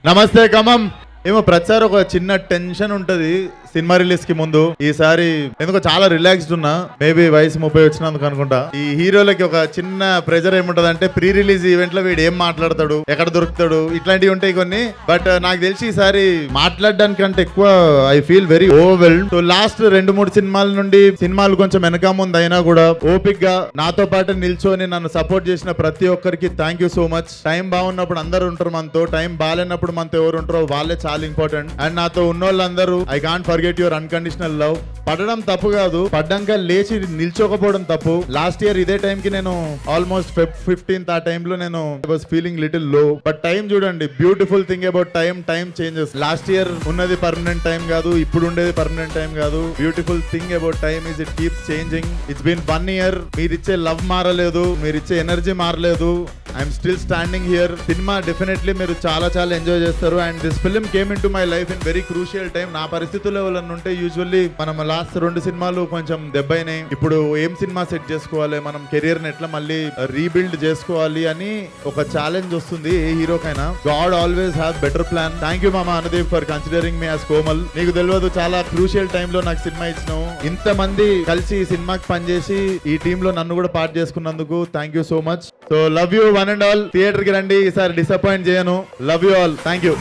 నమస్తే ఖమ్మం. ఏమో ప్రతిసారి ఒక చిన్న టెన్షన్ ఉంటది సినిమా రిలీజ్ కి ముందు. ఈసారి ఎందుకో చాలా రిలాక్స్డ్ ఉన్నా. మేబీ వయసు 30 వచ్చినందుకు అనుకుంటా. ఈ హీరోలకి ఒక చిన్న ప్రెజర్ ఏముంటది అంటే ప్రీ రిలీజ్ ఈవెంట్ లో వీడు ఏం మాట్లాడతాడు, ఎక్కడ దొరుకుతాడు, ఇట్లాంటివి ఉంటాయి కొన్ని. బట్ నాకు తెలిసి ఈసారి మాట్లాడడానికంటే ఎక్కువ I feel very overwhelmed. So last 2-3 సినిమాల నుండి సినిమాలు కొంచెం వెనక ముందు అయినా కూడా ఓపిక్ గా నాతో పాటు నిల్చొని నన్ను సపోర్ట్ చేసిన ప్రతి ఒక్కరికి thank you so much. Time బాగున్నప్పుడు అందరు ఉంటారు మనతో, టైం బాగాలేనప్పుడు మనతో ఎవరు ఉంటారో వాళ్ళే చాలా ఇంపార్టెంట్. అండ్ నాతో ఉన్న వాళ్ళందరూ I can't forget your unconditional love. పడడం తప్పు కాదు, పడ్డాక లేచి నిల్చోకపోవడం తప్పు. లాస్ట్ ఇయర్ ఇదే టైం కి నేను ఆల్మోస్ట్ Feb 15th ఆ టైం లో నేను was feeling little low. But time చూడండి, beautiful thing about time changes. Last year ఉన్నది పర్మనెంట్ టైం కాదు, ఇప్పుడు ఉండేది పర్మనెంట్ టైం కాదు. Beautiful thing about time is it keeps changing. It's been 1 year. మీరిచ్చే లవ్ మారలేదు, మీరిచ్చే ఎనర్జీ మారలేదు. I'm still standing here. Cinema definitely మీరు చాలా చాలా ఎంజాయ్ చేస్తారు. And this film came into my life in very crucial time. నా పరిస్థితుల్లో ఎవరన్నా ఉంటే యూజువల్లీ మనం లాస్ట్ 2 సినిమాలు కొంచెం దెబ్బైనాయి. ఇప్పుడు ఏం సినిమా సెట్ చేసుకోవాలి, మనం కెరియర్ ని ఎట్లా మళ్ళీ రీబిల్డ్ చేసుకోవాలి అని ఒక ఛాలెంజ్ వస్తుంది ఏ హీరోకైనా. God always have better plan. Thank you మామా Anudeep for considering me as Komal. నీకు తెలియదు, చాలా క్రూషియల్ టైం లో నాకు సినిమా ఇచ్చినావు. ఇంతమంది కలిసి ఈ సినిమాకి పనిచేసి ఈ టీమ్ లో నన్ను కూడా పార్ట్ చేసుకున్నందుకు thank you so much. So love you one and all. Theatre కి రండి, ఈసారి డిసప్పాయింట్ చేయను. Love you all. Thank you.